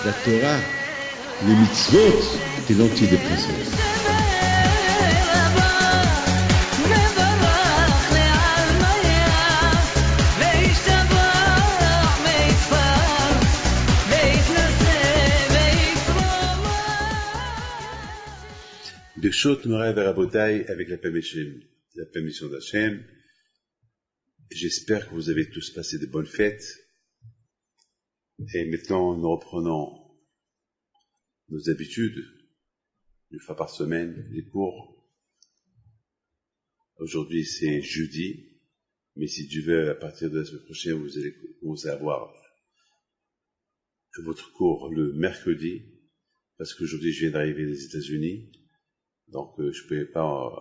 La Torah, les mitzvot et l'antidépresseur. Birshot Moray Verabotai avec la permission d'Hachem. J'espère que vous avez tous passé de bonnes fêtes. Et maintenant, nous reprenons nos habitudes, une fois par semaine, les cours. Aujourd'hui, c'est jeudi, mais si Dieu veut, à partir de la semaine prochaine, vous allez commencer à avoir votre cours le mercredi, parce qu'aujourd'hui, je viens d'arriver des États-Unis, donc je ne pouvais pas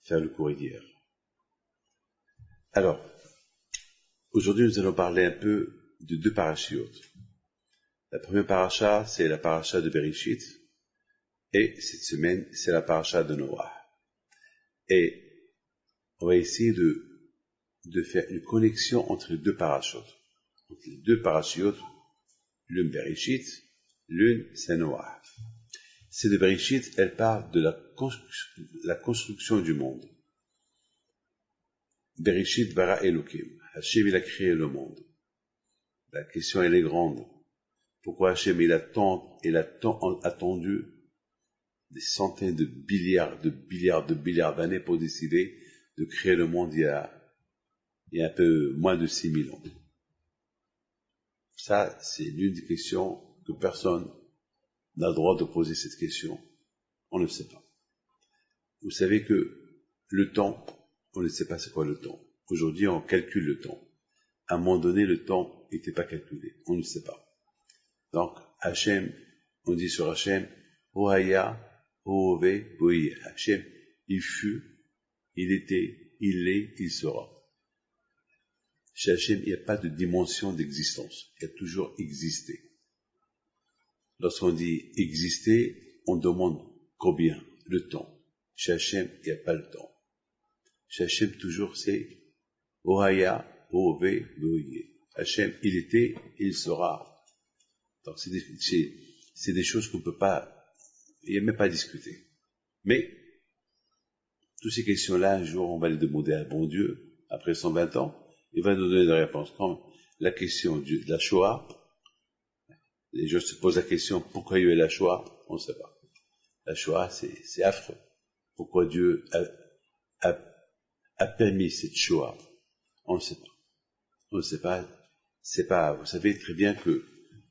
faire le cours hier. Alors, aujourd'hui, nous allons parler un peu de deux parachiotes. La première paracha, c'est la paracha de Bereshit, et cette semaine, c'est la paracha de Noah. Et on va essayer de faire une connexion entre les deux parachiotes. Donc, les deux parachiotes, l'une Bereshit, l'une c'est Noah. C'est de Bereshit, elle parle de la construction du monde. Bereshit bara Elokim. Hachem, il a créé le monde. La question, elle est grande. Pourquoi Hachem, il a tant attendu des centaines de milliards d'années pour décider de créer le monde il y a un peu moins de 6000 ans. Ça, c'est l'une des questions que personne n'a le droit de poser cette question. On ne sait pas. Vous savez que le temps, on ne sait pas c'est quoi le temps. Aujourd'hui, on calcule le temps. À un moment donné, le temps n'était pas calculé. On ne sait pas. Donc, Hachem, on dit sur Hachem, Ohaya, Ohove, Boï. Hachem, il fut, il était, il est, il sera. Chez Hachem, il n'y a pas de dimension d'existence. Il y a toujours existé. Lorsqu'on dit exister, on demande combien? Le temps. Chez Hachem, il n'y a pas le temps. Chez Hachem, toujours, c'est Ohaya, Ohove, Boï. Hachem, il était, il sera. Donc, c'est des choses qu'on ne peut pas, il n'y a même pas à discuter. Mais, toutes ces questions-là, un jour, on va les demander à bon Dieu, après 120 ans, il va nous donner des réponses. Comme la question de la Shoah, les gens se posent la question, pourquoi il y a eu la Shoah? On ne sait pas. La Shoah, c'est affreux. Pourquoi Dieu a permis cette Shoah? On ne sait pas. On ne sait pas. C'est pas, vous savez très bien que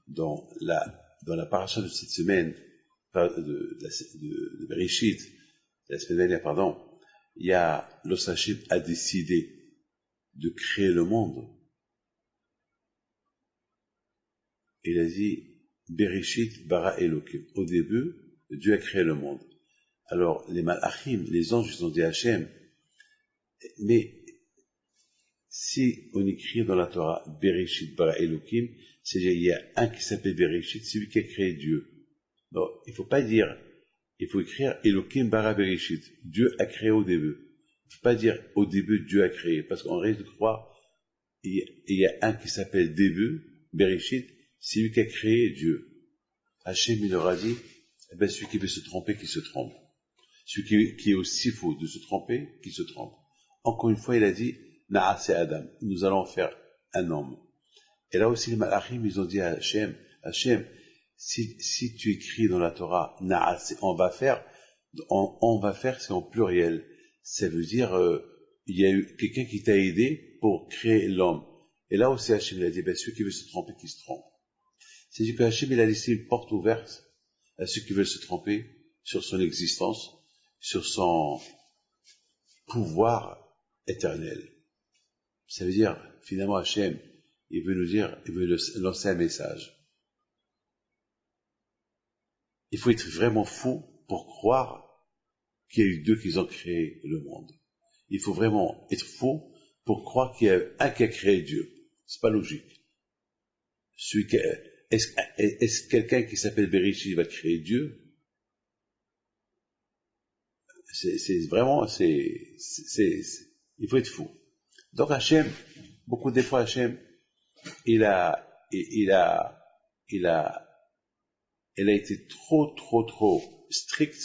dans la paracha de cette semaine, de Bereshit, la semaine dernière, pardon, il y a, lorsqu'Hachem a décidé de créer le monde, il a dit, Bereshit bara Elokim. Au début, Dieu a créé le monde. Alors, les malachim, les anges, ils ont dit à Hachem, mais si on écrit dans la Torah Bereshit bara Elokim, c'est-à-dire il y a un qui s'appelle Bereshit, c'est lui qui a créé Dieu. Donc, il ne faut pas dire, il faut écrire Elokim bara Bereshit. Dieu a créé au début. Il ne faut pas dire au début Dieu a créé, parce qu'on risque de croire il y a un qui s'appelle début, Bereshit, c'est lui qui a créé Dieu. Hachem, il leur a dit, eh bien, celui qui veut se tromper, qui se trompe. Celui qui est aussi faux de se tromper, qui se trompe. Encore une fois, il a dit, Na'ase Adam, nous allons faire un homme. Et là aussi, les malachim, ils ont dit à Hachem, si tu écris dans la Torah, Na'ase, on va faire, c'est en pluriel. Ça veut dire, il y a eu quelqu'un qui t'a aidé pour créer l'homme. Et là aussi, Hachem, il a dit, ben, celui qui veut se tromper, qui se trompe. C'est-à-dire que Hachem, il a laissé une porte ouverte à ceux qui veulent se tromper sur son existence, sur son pouvoir éternel. Ça veut dire, finalement, Hachem, il veut nous dire, il veut lancer un message. Il faut être vraiment fou pour croire qu'il y a eu deux qui ont créé le monde. Il faut vraiment être fou pour croire qu'il y a un qui a créé Dieu. C'est pas logique. Est-ce quelqu'un qui s'appelle Bereshit va créer Dieu? Il faut être fou. Donc Hachem, beaucoup des fois Hachem, il a été trop strict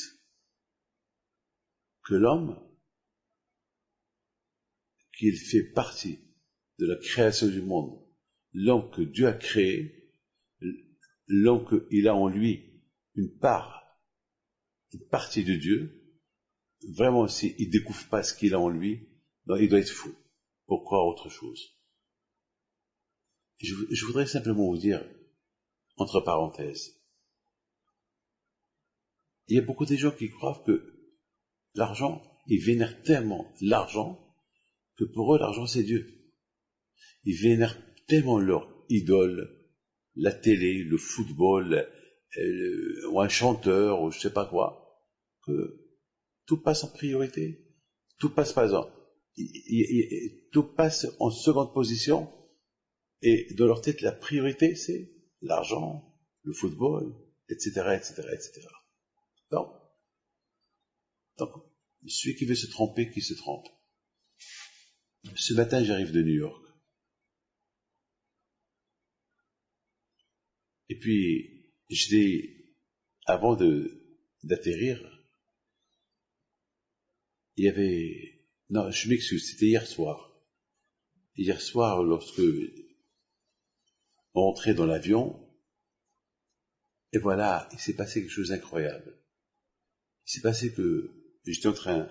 que l'homme, qu'il fait partie de la création du monde, l'homme que Dieu a créé, l'homme qu'il a en lui une partie de Dieu, vraiment, s'il ne découvre pas ce qu'il a en lui, donc il doit être fou pour croire autre chose. Je voudrais simplement vous dire, entre parenthèses, il y a beaucoup de gens qui croient que l'argent, ils vénèrent tellement l'argent que pour eux, l'argent, c'est Dieu. Ils vénèrent tellement leur idole, la télé, le football, ou un chanteur, ou je sais pas quoi, que tout passe en priorité. Tout passe par exemple. Tout passe en seconde position. Et dans leur tête, la priorité, c'est l'argent, le football, etc., etc., etc. Donc, celui qui veut se tromper, qui se trompe. Ce matin, j'arrive de New York. Et puis, avant d'atterrir, il y avait... Non, je m'excuse, c'était hier soir. Hier soir, lorsque on rentrait dans l'avion, et voilà, il s'est passé quelque chose d'incroyable. Il s'est passé que j'étais en train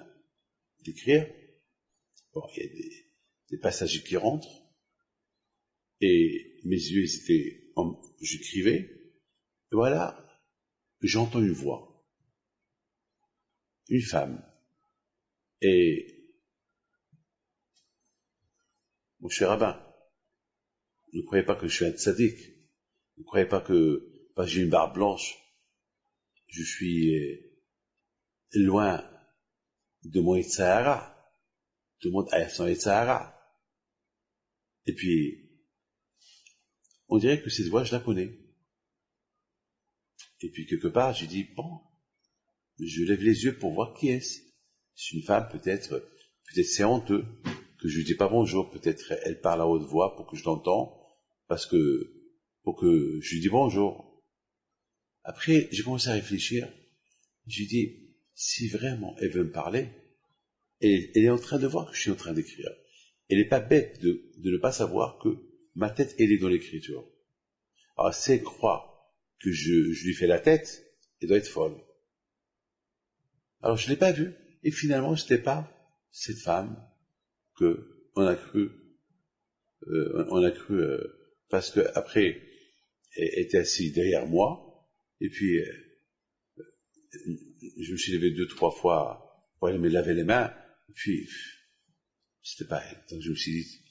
d'écrire, bon, il y a des passagers qui rentrent, et mes yeux, j'écrivais, et voilà, j'entends une voix, une femme, et mon cher rabbin, ne croyez pas que je suis un tzaddik, ne croyez pas que parce que j'ai une barbe blanche, je suis loin de mon Yetzirah. Tout le monde a son Yetzirah. Et puis, on dirait que cette voix, je la connais. Et puis, quelque part, j'ai dit, bon, je lève les yeux pour voir qui est-ce. C'est une femme, peut-être c'est honteux, que je lui dis pas bonjour, peut-être elle parle à haute voix pour que je l'entende, pour que je lui dis bonjour. Après, j'ai commencé à réfléchir. J'ai dit, si vraiment elle veut me parler, elle est en train de voir que je suis en train d'écrire. Elle n'est pas bête de ne pas savoir que ma tête, elle est dans l'écriture. Alors, si elle croit que je lui fais la tête, elle doit être folle. Alors, je ne l'ai pas vue. Et finalement, ce n'était pas cette femme que on a cru parce que après, elle était assise derrière moi, et puis, je me suis levé 2-3 fois pour aller me laver les mains, et puis, c'était pas elle. Donc je me suis dit,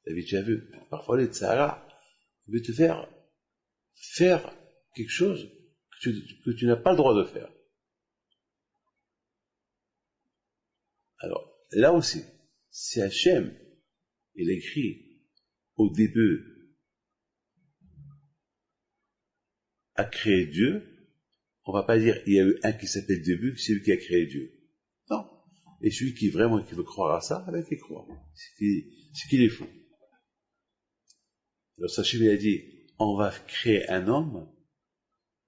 David, tu as vu, parfois les Tzahara veut te faire quelque chose que tu n'as pas le droit de faire. Alors, là aussi, si Hachem, il écrit au début à créer Dieu, on va pas dire il y a eu un qui s'appelle début, c'est lui qui a créé Dieu. Non. Et celui qui vraiment qui veut croire à ça, avec il croit. C'est qu'il est fou. Alors Hachem il a dit, on va créer un homme,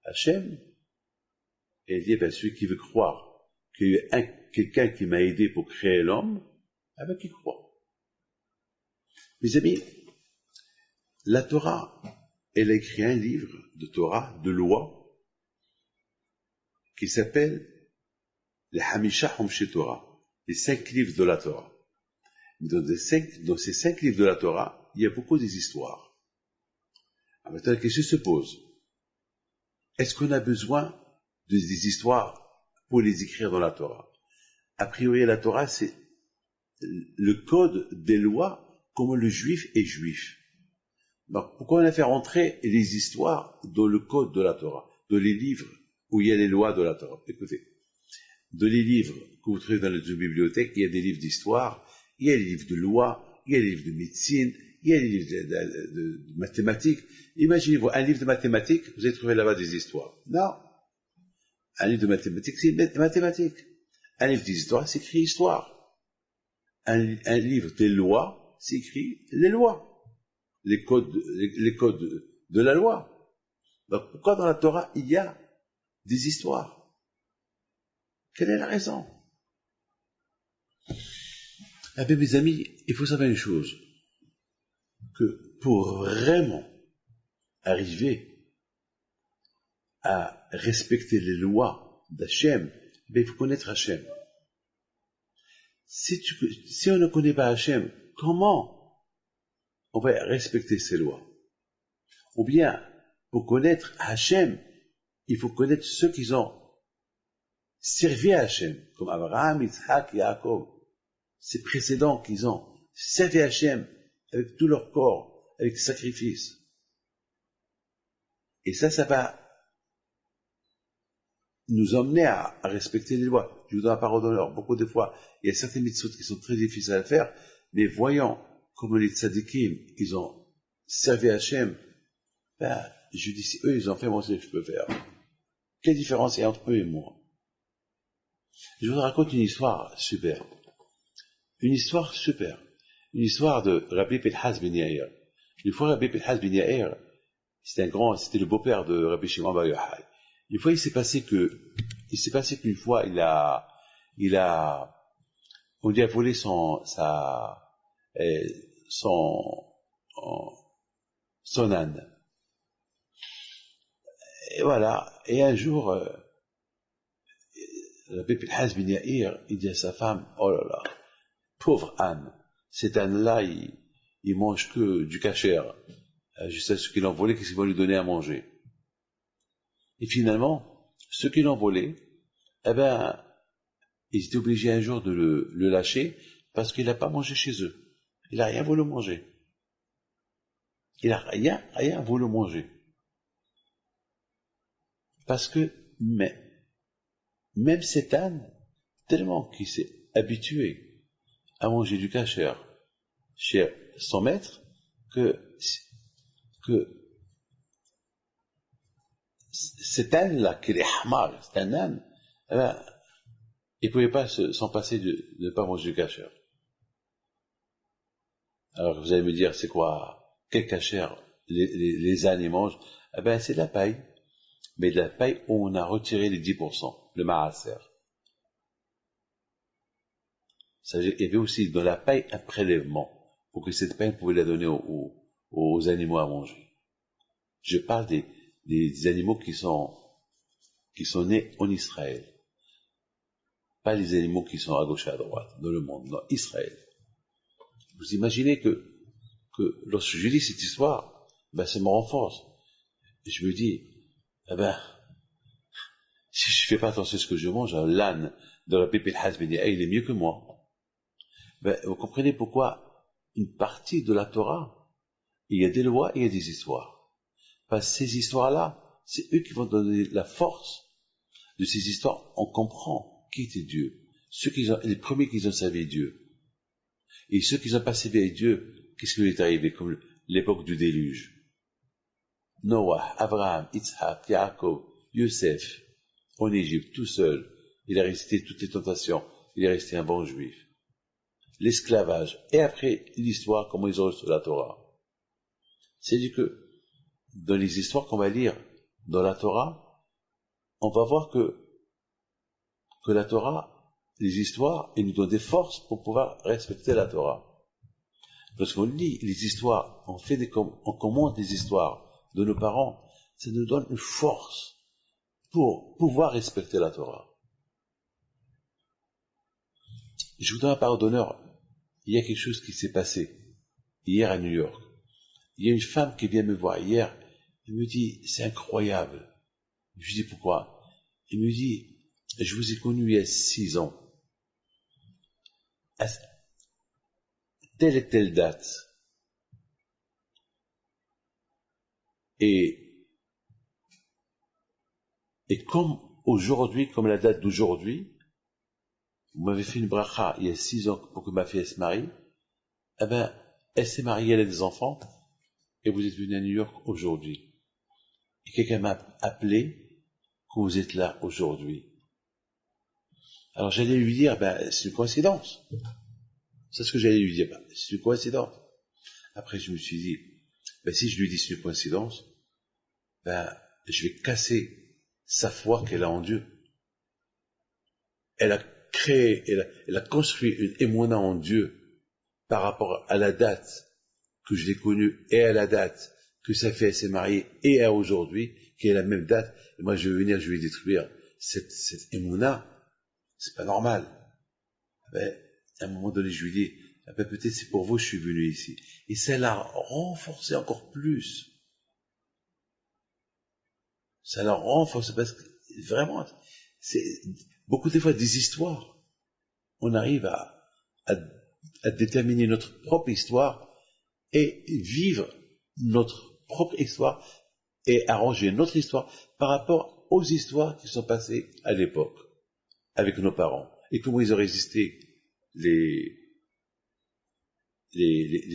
Hachem, et il dit, ben, celui qui veut croire qu'il y a quelqu'un qui m'a aidé pour créer l'homme, avec il croit. Mes amis, la Torah, elle a écrit un livre de Torah, de loi, qui s'appelle les Hamisha Homshe Torah, les 5 livres de la Torah. Dans ces 5 livres de la Torah, il y a beaucoup des histoires. Alors maintenant, la question se pose. Est-ce qu'on a besoin des histoires pour les écrire dans la Torah? A priori, la Torah, c'est le code des lois, comment le juif est juif. Donc, pourquoi on a fait rentrer les histoires dans le code de la Torah, dans les livres où il y a les lois de la Torah. Écoutez, dans les livres que vous trouvez dans les bibliothèques, il y a des livres d'histoire, il y a des livres de loi, il y a des livres de médecine, il y a des livres de mathématiques. Imaginez-vous, un livre de mathématiques, vous allez trouver là-bas des histoires. Non. Un livre de mathématiques, c'est mathématiques. Un livre d'histoire, c'est écrit histoire. Un livre des lois, c'est écrit les lois. Les codes de la loi. Donc pourquoi dans la Torah, il y a des histoires? Quelle est la raison? Eh bien, mes amis, il faut savoir une chose, que pour vraiment arriver à respecter les lois d'Hachem, il faut connaître Hachem. Si on ne connaît pas Hachem, comment on va respecter ses lois? Ou bien, pour connaître Hachem, il faut connaître ceux qui ont servi à Hachem, comme Abraham, Yitzhak, Yaakov, ces précédents qu'ils ont servi à Hachem avec tout leur corps, avec sacrifice. Et ça va nous emmener à respecter les lois. Je vous donne la parole d'honneur. Beaucoup de fois, il y a certaines mitzvot qui sont très difficiles à faire, mais voyant comme les tzadikim, ils ont servi à Hachem, je dis, si eux ils ont fait, moi aussi je peux faire. Quelle différence il y a entre eux et moi? Je vous raconte une histoire super. Une histoire super. Une histoire de Rabbi Pinhas ben Yair. Une fois, Rabbi Pinhas ben Yair, c'était le beau-père de Rabbi Shimon bar Yochai. Une fois, il s'est passé qu'une fois, on lui a volé son âne. Et voilà. Et un jour, Rabbi Pinhas ben Yair, il dit à sa femme, oh là là, pauvre âne, cet âne-là, il mange que du kasher. Je sais ce qu'ils l'ont volé, qu'est-ce qu'ils vont lui donner à manger. Et finalement, ceux qui l'ont volé, ils étaient obligés un jour de le lâcher parce qu'il n'a pas mangé chez eux. Il n'a rien voulu manger. Il n'a rien voulu manger. Parce que, même cet âne, tellement qu'il s'est habitué à manger du kasher chez son maître, que cet âne-là, qui est hamar, c'est un âne, il ne pouvait pas s'en passer de ne pas manger du kasher. Alors vous allez me dire, c'est quoi? Quel kasher les ânes ils mangent? C'est de la paille. Mais de la paille où on a retiré les 10%, le maaser. Il y avait aussi dans la paille un prélèvement, pour que cette paille, on pouvait la donner aux animaux à manger. Je parle des animaux qui sont nés en Israël. Pas les animaux qui sont à gauche et à droite, dans le monde, non, Israël. Vous imaginez que lorsque je lis cette histoire, ça me renforce. Et je me dis, si je fais pas attention à ce que je mange, l'âne de Rabbi Pinhas ben Yair, il est mieux que moi. Vous comprenez pourquoi une partie de la Torah, il y a des lois et il y a des histoires. Parce que ces histoires-là, c'est eux qui vont donner la force de ces histoires. On comprend qui était Dieu. Les premiers qui ont servi Dieu. Et ceux qui n'ont pas servi Dieu, qu'est-ce qui lui est arrivé comme l'époque du déluge? Noah, Abraham, Yitzhak, Yaakov, Yosef, en Égypte, tout seul, il a résisté toutes les tentations, il est resté un bon juif. L'esclavage, et après l'histoire, comment ils ont reçu la Torah. C'est-à-dire que, dans les histoires qu'on va lire dans la Torah, on va voir que la Torah, les histoires, elles nous donnent des forces pour pouvoir respecter la Torah. Lorsqu'on lit les histoires, on commente les histoires de nos parents, ça nous donne une force pour pouvoir respecter la Torah. Je vous donne la parole d'honneur. Il y a quelque chose qui s'est passé hier à New York. Il y a une femme qui vient me voir hier. Elle me dit, c'est incroyable. Je lui dis, pourquoi? Elle me dit, je vous ai connu il y a 6 ans. À telle et telle date. Et Et comme aujourd'hui, comme la date d'aujourd'hui, vous m'avez fait une bracha il y a 6 ans pour que ma fille se marie, eh ben, elle s'est mariée, elle a des enfants, et vous êtes venu à New York aujourd'hui. Et quelqu'un m'a appelé que vous êtes là aujourd'hui. Alors j'allais lui dire, ben, c'est une coïncidence. C'est ce que j'allais lui dire, ben, c'est une coïncidence. Après, je me suis dit, ben, si je lui dis c'est une coïncidence, ben, je vais casser sa foi qu'elle a en Dieu. Elle a créé, elle a construit une émouna en Dieu par rapport à la date que je l'ai connue et à la date que sa fille s'est mariée et à aujourd'hui, qui est la même date. Et moi, je vais venir, je vais détruire cette émouna. C'est pas normal. Ben, à un moment donné, je lui dis, ben, peut-être c'est pour vous que je suis venu ici. Et ça l'a renforcé encore plus. Ça l'a renforcé parce que vraiment, c'est beaucoup des fois des histoires. On arrive à déterminer notre propre histoire et vivre notre propre histoire et arranger notre histoire par rapport aux histoires qui sont passées à l'époque avec nos parents et comment ils ont résisté les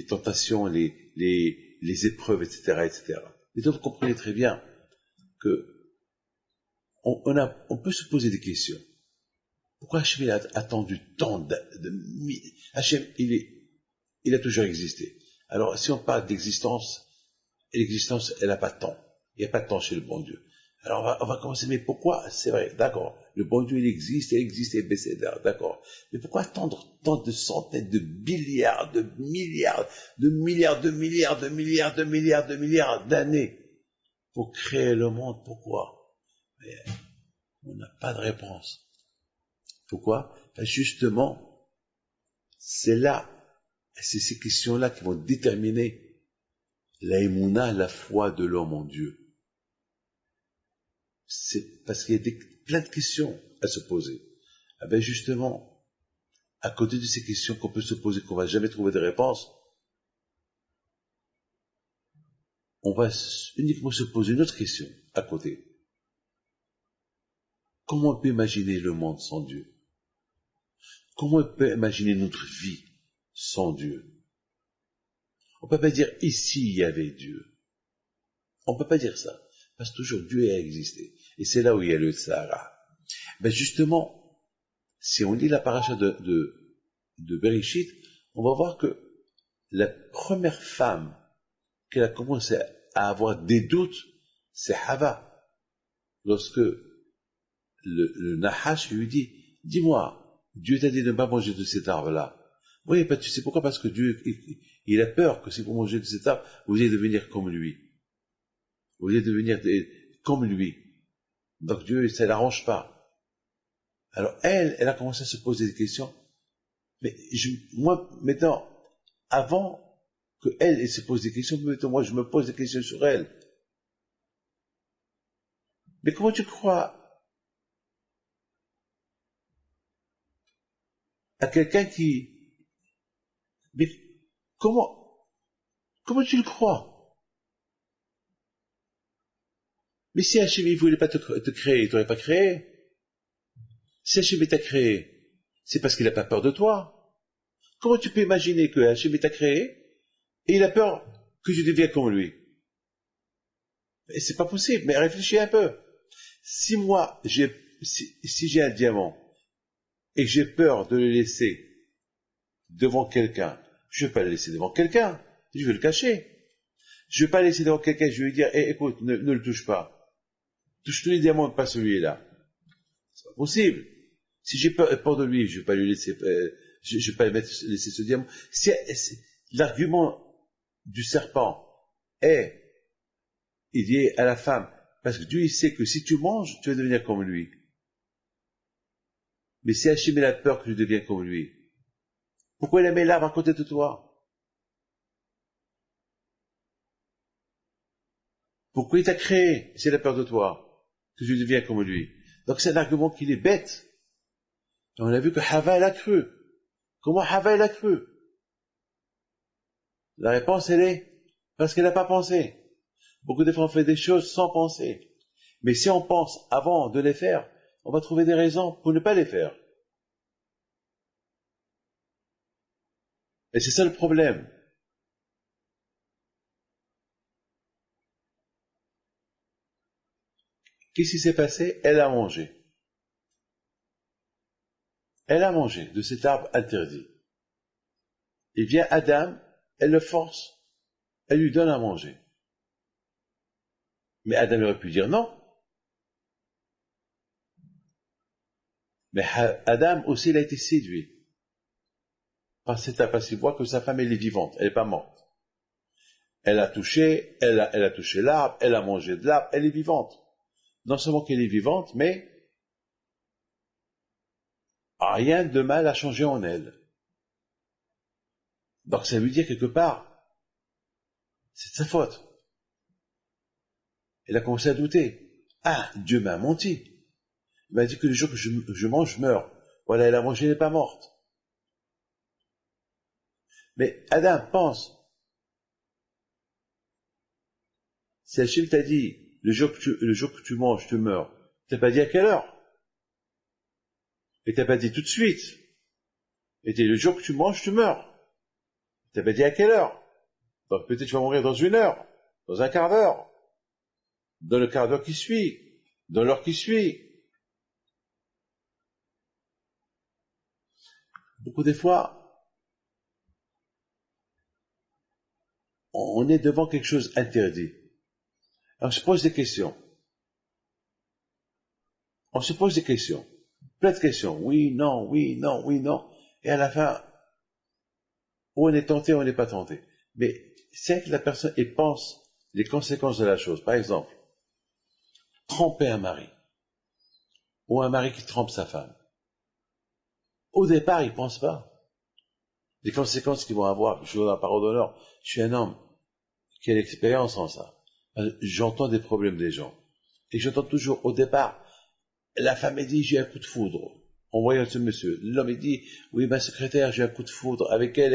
tentations, les épreuves, etc., etc. Et donc, vous comprenez très bien que on peut se poser des questions. Pourquoi Hachem a attendu tant Hachem, il a toujours existé. Alors, si on parle d'existence, l'existence, elle n'a pas de temps. Il n'y a pas de temps chez le bon Dieu. Alors, on va commencer, mais pourquoi? C'est vrai, d'accord. Le bon Dieu, il existe, et baissé d'accord. Mais pourquoi attendre tant de centaines de milliards, de milliards, de milliards, de milliards, de milliards, de milliards, de milliards d'années pour créer le monde? Pourquoi? Mais on n'a pas de réponse. Pourquoi? Ben justement, c'est ces questions-là qui vont déterminer la émouna, la foi de l'homme en Dieu. C'est parce qu'il y a plein de questions à se poser. Ah ben justement, à côté de ces questions qu'on peut se poser, qu'on va jamais trouver de réponse, on va uniquement se poser une autre question à côté. Comment on peut imaginer le monde sans Dieu? Comment on peut imaginer notre vie sans Dieu? On ne peut pas dire ici il y avait Dieu. On ne peut pas dire ça. Parce que toujours Dieu a existé. Et c'est là où il y a le Sahara. Ben justement, si on lit la paracha de Bereshit, on va voir que la première femme qu'elle a commencé à avoir des doutes, c'est Hava. Lorsque le Nahash lui dit, dis-moi, Dieu t'a dit de ne pas manger de cet arbre-là. Oui, tu sais pourquoi? Parce que Dieu, il a peur que si vous mangez de cet arbre, vous allez devenir comme lui. Vous allez devenir comme lui. Donc Dieu, ça ne l'arrange pas. Alors elle a commencé à se poser des questions. Mais moi, maintenant, avant qu'elle se pose des questions, maintenant, moi, je me pose des questions sur elle. Mais comment tu crois à quelqu'un qui... Mais comment tu le crois? Mais si Hachem ne voulait pas te créer, il t'aurait pas créé. Si Hachem t'a créé, c'est parce qu'il n'a pas peur de toi. Comment tu peux imaginer que Hachem t'a créé et il a peur que je devienne comme lui? Et c'est pas possible, mais réfléchis un peu. Si moi, si j'ai un diamant et que j'ai peur de le laisser devant quelqu'un, je ne vais pas le laisser devant quelqu'un, je vais le cacher. Je ne vais pas le laisser devant quelqu'un, je vais lui dire, écoute, ne le touche pas. Touche tous les diamants, pas celui-là. C'est pas possible. Si j'ai peur de lui, je vais pas lui laisser, je vais pas laisser ce diamant. L'argument du serpent est lié à la femme, parce que Dieu, il sait que si tu manges, tu vas devenir comme lui. Mais si Hachem a peur que tu deviennes comme lui, pourquoi il a mis l'arbre à côté de toi? Pourquoi il t'a créé, si il a peur de toi, que tu deviens comme lui? Donc c'est un argument qui est bête. Et on a vu que Hava, elle a cru. Comment Hava, elle a cru? La réponse, elle est parce qu'elle n'a pas pensé. Beaucoup de fois, on fait des choses sans penser. Mais si on pense avant de les faire, on va trouver des raisons pour ne pas les faire. Et c'est ça le problème. Qu'est-ce qui s'est passé? Elle a mangé. Elle a mangé de cet arbre interdit. Et vient Adam, elle le force, elle lui donne à manger. Mais Adam aurait pu dire non. Mais Adam aussi, il a été séduit par cet arbre, parce qu'il voit que sa femme, elle est vivante, elle n'est pas morte. Elle a touché l'arbre, elle a mangé de l'arbre, elle est vivante. Non seulement qu'elle est vivante, mais rien de mal a changé en elle. Donc ça veut dire quelque part, c'est de sa faute. Elle a commencé à douter. Ah, Dieu m'a menti. Il m'a dit que le jour que je mange, je meurs. Voilà, elle a mangé, elle n'est pas morte. Mais Adam, pense. Si Hachim t'a dit, le jour que tu manges, tu meurs, t'as pas dit à quelle heure? Et t'as pas dit tout de suite. Et le jour que tu manges, tu meurs. T'as pas dit à quelle heure? Donc peut-être tu vas mourir dans 1 heure, dans un quart d'heure, dans le quart d'heure qui suit, dans l'heure qui suit. Beaucoup des fois, on est devant quelque chose interdit. Alors, on se pose des questions. On se pose des questions. Plein de questions. Oui, non, oui, non, oui, non. Et à la fin, ou on est tenté ou on n'est pas tenté. Mais c'est que la personne et pense les conséquences de la chose. Par exemple, tromper un mari. Ou un mari qui trompe sa femme. Au départ, il ne pense pas. Les conséquences qu'ils vont avoir. Je vous donne la parole d'honneur. Je suis un homme qui a l'expérience en ça. J'entends des problèmes des gens. Et j'entends toujours, au départ, la femme a dit, j'ai un coup de foudre. En voyant ce monsieur. L'homme, il dit, oui, ma secrétaire, j'ai un coup de foudre avec elle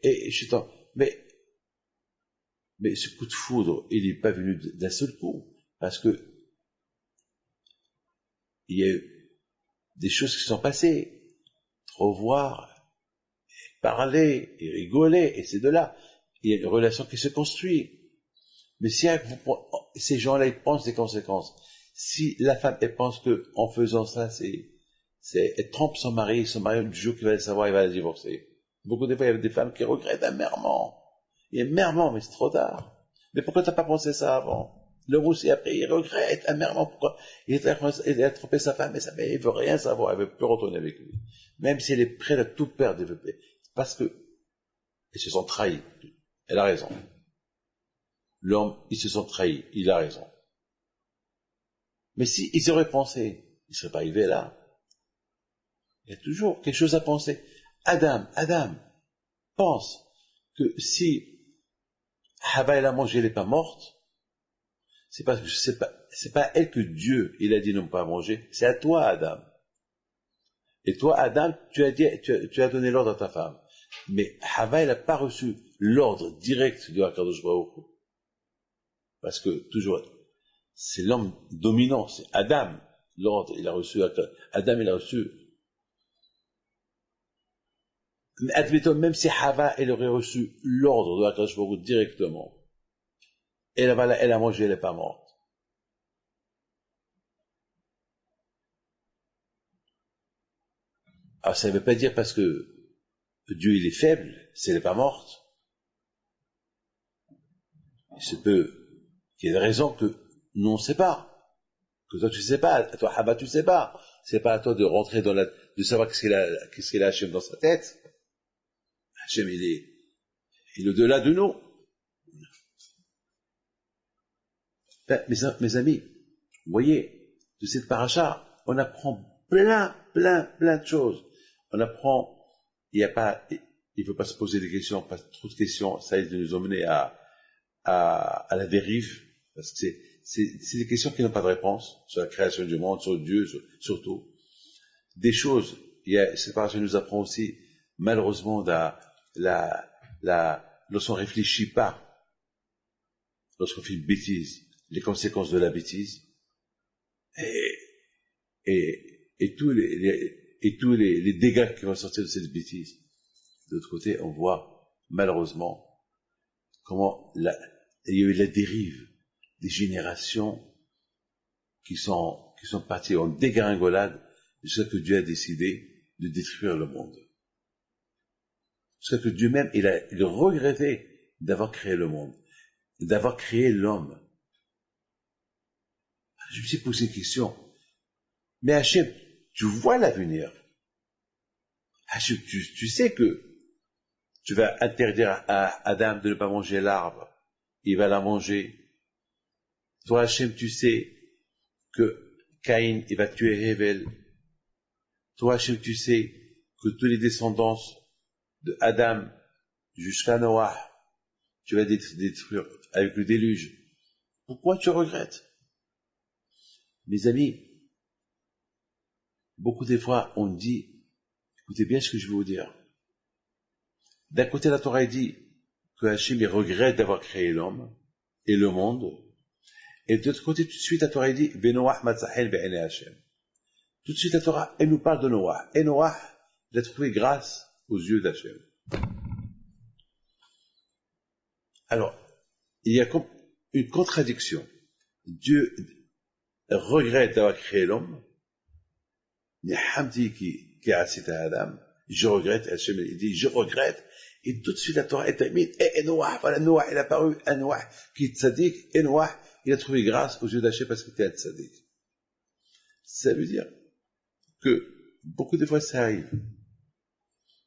et je suis mais ce coup de foudre, il n'est pas venu d'un seul coup. Parce que, il y a eu des choses qui sont passées. Trop voir, parler, et rigoler, et c'est de là. Il y a une relation qui se construit. Mais si ces gens-là, ils pensent des conséquences, si la femme, elle pense que en faisant ça, elle trompe son mari du jour qu'il va le savoir, il va la divorcer. Beaucoup de fois, il y a des femmes qui regrettent amèrement. Et amèrement, mais c'est trop tard. Mais pourquoi t'as pas pensé ça avant? L'homme aussi, après, il regrette amèrement pourquoi il a trompé sa femme, mais il veut rien savoir, elle veut plus retourner avec lui. Même si elle est prête à tout perdre, parce que, ils se sont trahis. Elle a raison. L'homme, ils se sont trahis, il a raison. Mais s'ils auraient pensé, ils ne seraient pas arrivés là. Il y a toujours quelque chose à penser. Adam, pense que si Hava elle a mangé, elle n'est pas morte, c'est parce que c'est pas elle que Dieu, il a dit non pas manger, c'est à toi, Adam. Et toi, Adam, tu as donné l'ordre à ta femme. Mais Hava, elle n'a pas reçu l'ordre direct de Akadosh Baruch Hu. Parce que, toujours, c'est l'homme dominant, c'est Adam. L'ordre, il a reçu, Adam, il a reçu. Mais admettons, même si Hava, elle aurait reçu l'ordre de Akadosh Baruch Hu directement, elle a mangé, elle n'est pas morte. Alors, ça ne veut pas dire parce que Dieu, il est faible, si elle n'est pas morte. Il se peut qu'il y ait des raisons que nous, on ne sait pas. Que toi, tu ne sais pas. Toi, Hava, tu ne sais pas. C'est pas à toi de rentrer de savoir qu'est-ce qu'il a Hachem dans sa tête. Hachem, il est au-delà de nous. Ben, mes amis, vous voyez, de cette paracha, on apprend plein de choses. On apprend, il ne faut pas se poser des questions, pas trop de questions, ça risque de nous emmener à la dérive, parce que c'est des questions qui n'ont pas de réponse sur la création du monde, sur Dieu, surtout. Des choses, cette paracha nous apprend aussi, malheureusement, lorsqu'on réfléchit pas, lorsqu'on fait une bêtise, les conséquences de la bêtise. Et, et tous les dégâts qui vont sortir de cette bêtise. De l'autre côté, on voit, malheureusement, comment il y a eu la dérive des générations qui sont parties en dégringolade jusqu'à ce que Dieu a décidé de détruire le monde. Jusqu'à ce que Dieu même, il regrettait d'avoir créé le monde, d'avoir créé l'homme. Je me suis posé une question. Mais Hachem, tu vois l'avenir. Hachem, tu sais que tu vas interdire à Adam de ne pas manger l'arbre. Il va la manger. Toi, Hachem, tu sais que Caïn, il va tuer Hével. Toi, Hachem, tu sais que tous les descendants de Adam jusqu'à Noah, tu vas détruire avec le déluge. Pourquoi tu regrettes? Mes amis, beaucoup des fois, on dit, écoutez bien ce que je vais vous dire. D'un côté, la Torah dit que Hachem, il regrette d'avoir créé l'homme et le monde. Et de l'autre côté, tout de suite, la Torah dit, Benoah matzahel be'ene Hachem. Tout de suite, la Torah, elle nous parle de Noah. Et Noah, il a trouvé grâce aux yeux d'Hachem. Alors, il y a comme une contradiction. Dieu regrette d'avoir créé l'homme. Adam, je regrette, Hachem, il dit, je regrette. Et tout de suite, la Torah est terminée. Et Noah, voilà, Noah, il a apparu, un Noah qui est tzaddik. Et Noah, il a trouvé grâce aux yeux d'Hachem parce qu'il était un tzaddik. Ça veut dire que beaucoup de fois ça arrive.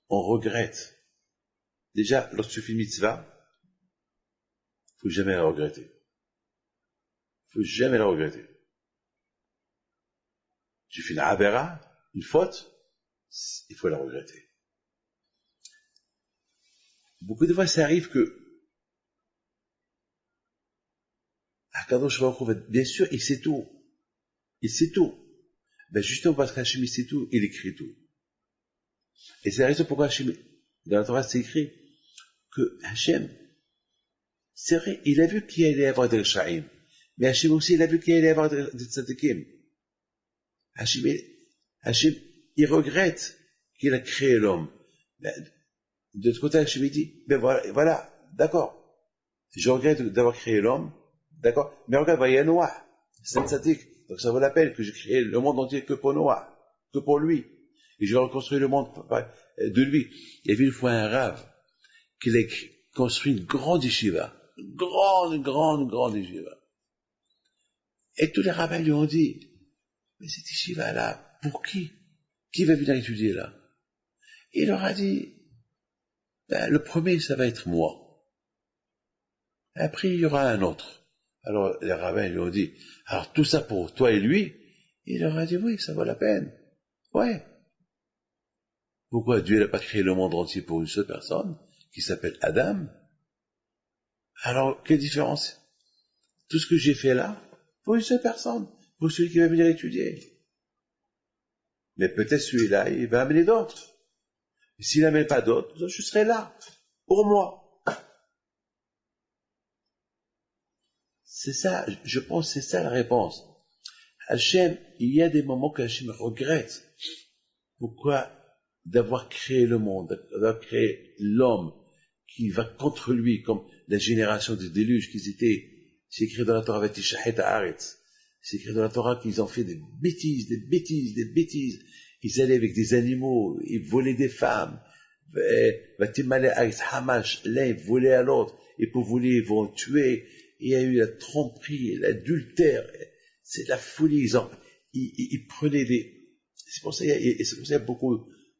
On regrette. Déjà, lorsque tu fais une mitzvah, il ne faut jamais la regretter. Il ne faut jamais la regretter. Tu fais une avera, une faute, il faut la regretter. Beaucoup de fois ça arrive que Akadosh Baruch Hu, bien sûr, il sait tout. Il sait tout. Ben justement parce qu'Hachem il sait tout, il écrit tout. Et c'est la raison pourquoi Hachem, dans la Torah, c'est écrit que Hachem, c'est vrai, il a vu qu'il allait y avoir des Risha'im. Mais Hachem aussi, il a vu qu'il allait y avoir des Tzadikim. Hachem, il regrette qu'il a créé l'homme. Ben, de l'autre côté, Hachem, il dit, ben voilà, d'accord. Je regrette d'avoir créé l'homme, d'accord. Mais regarde, il y a Noah, c'est un Tzadik. Donc ça vaut la peine que j'ai créé le monde entier que pour Noah, que pour lui. Et je vais reconstruire le monde de lui. Il y avait une fois un rave qui a construit une grande yeshiva. Grande yeshiva. Et tous les rabbins lui ont dit, mais cette yeshiva-là, pour qui? Qui va venir étudier là? Et il leur a dit, ben, le premier, ça va être moi. Après, il y aura un autre. Alors, les rabbins lui ont dit, alors tout ça pour toi et lui? Il leur a dit, oui, ça vaut la peine. Ouais. Pourquoi Dieu n'a pas créé le monde entier pour une seule personne, qui s'appelle Adam? Alors, quelle différence? Tout ce que j'ai fait là, pour une seule personne, pour celui qui va venir étudier. Mais peut-être celui-là, il va amener d'autres. Et s'il n'amène pas d'autres, je serai là, pour moi. C'est ça, je pense, c'est ça la réponse. Hachem, il y a des moments que Hachem regrette. Pourquoi? D'avoir créé le monde, d'avoir créé l'homme qui va contre lui, comme la génération des déluges qu'ils étaient. C'est écrit dans la Torah, c'est écrit dans la Torah qu'ils ont fait des bêtises. Ils allaient avec des animaux, ils volaient des femmes. L'un ils volaient à l'autre, et pour voler, ils vont tuer. Il y a eu la tromperie, l'adultère. C'est de la folie. Ils prenaient des... C'est pour ça qu'il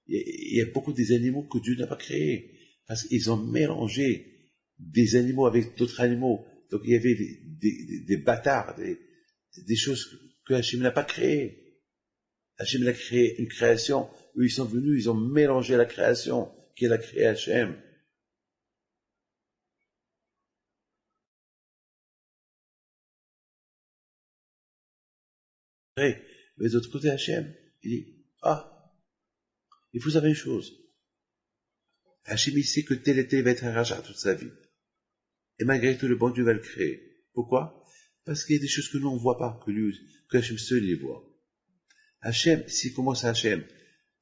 y a beaucoup des animaux que Dieu n'a pas créés. Parce qu'ils ont mélangé des animaux avec d'autres animaux. Donc il y avait des bâtards, des choses que Hachem n'a pas créées. Hachem a créé une création où ils sont venus, ils ont mélangé la création qu'il a créée Hachem. Mais de l'autre côté, Hachem, il dit, il faut savoir une chose. Hachem, il sait que tel et tel va être un rachat toute sa vie. Et malgré tout, le bon Dieu va le créer. Pourquoi? Parce qu'il y a des choses que nous on ne voit pas, que Hachem seul les voit. Hachem, s'il commence Hachem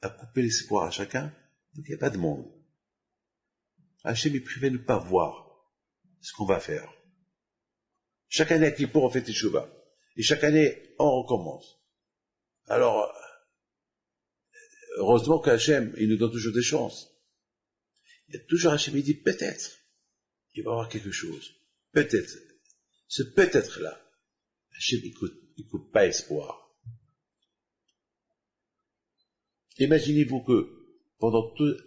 à couper l'espoir à chacun, donc il n'y a pas de monde. Hachem, il préfère ne pas voir ce qu'on va faire. Chaque année à Kippour, on fait Teshuvah. Et chaque année, on recommence. Alors, heureusement qu'Hachem, il nous donne toujours des chances. Il y a toujours Hachem, il dit peut-être, il va y avoir quelque chose. Peut-être. Ce peut-être-là, Hachem, il coupe pas espoir. Imaginez-vous que,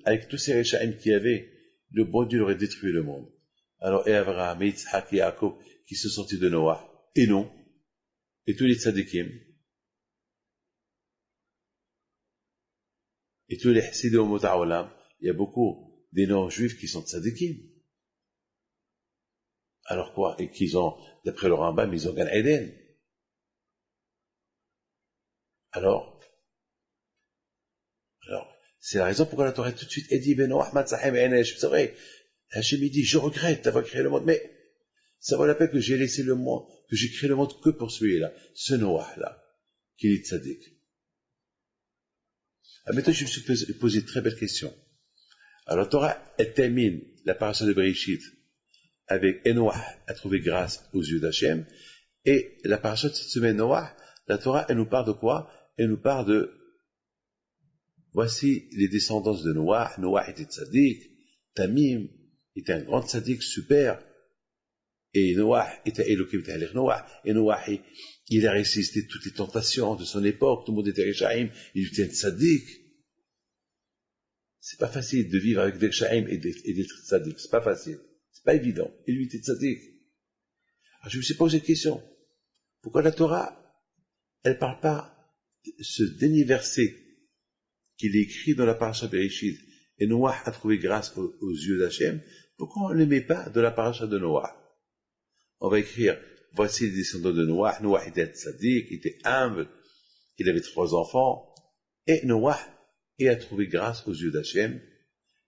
avec tous ces Réchaïm qu'il y avait, le bon Dieu aurait détruit le monde. Alors, et Abraham, et Yitzhak, et Yaakov, qui se sortaient de Noah, et non, et tous les tzadikim, et tous les Hassidim au Mota'olam, il y a beaucoup des non-juifs qui sont tzadikim. Alors quoi? Et qu'ils ont, d'après le Rambam, ils ont Gan Eden. Alors, c'est la raison pourquoi la Torah tout de suite dit, ben Noah, Matzahem, Enesh. C'est vrai, Hachem dit, je regrette d'avoir créé le monde, mais ça vaut la peine que j'ai laissé le monde, que j'ai créé le monde que pour celui-là, ce Noah-là, qui est tzaddik. Maintenant, je me suis posé une très belle question. Alors, la Torah, elle termine la paracha de Bereshit avec Noah a trouvé grâce aux yeux d'Hachem, et la paracha de cette semaine, Noah, la Torah, elle nous parle de quoi? Elle nous parle de voici les descendants de Noah. Noah était tzaddik, Tamim était un grand tzaddik super, et Noah était Elohim Ta'alir Noah, et Noah, il a résisté toutes les tentations de son époque, tout le monde était Réchaïm, il était un tzaddik. C'est pas facile de vivre avec des Réchaïm et d'être tzaddik, c'est pas facile, c'est pas évident, et lui était tzaddik. Alors je me suis posé une question, pourquoi la Torah, elle parle pas de ce dernier verset qu'il est écrit dans la paracha Bereshit, et Noah a trouvé grâce aux yeux d'Hachem, pourquoi on ne le met pas de la paracha de Noah? On va écrire, voici les descendants de Noah. Noah était tzaddik, il était humble, il avait 3 enfants, et Noah a trouvé grâce aux yeux d'Hachem,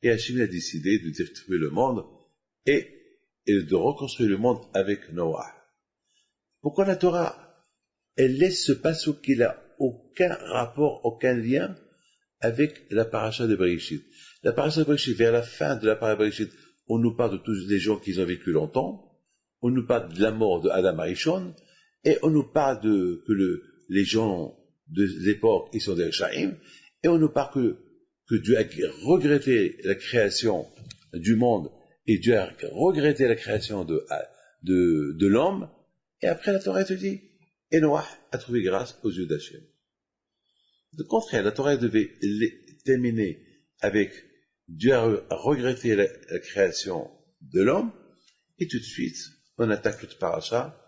et Hachem a décidé de détruire le monde, et de reconstruire le monde avec Noah. Pourquoi la Torah, elle laisse ce passage qui n'a aucun rapport, aucun lien avec la paracha de Bereshit? La paracha de Bereshit, vers la fin de la paracha de Bereshit, on nous parle de tous les gens qui ont vécu longtemps, on nous parle de la mort de Adam Arishon, et on nous parle que les gens de l'époque, ils sont des Réchaïm, et on nous parle que Dieu a regretté la création du monde, et Dieu a regretté la création de l'homme, et après la Torah te dit, et Noah a trouvé grâce aux yeux d'Hachem. De contraire, la Torah devait terminer avec Dieu a regretté la création de l'homme, et tout de suite, on attaque l'autre paracha.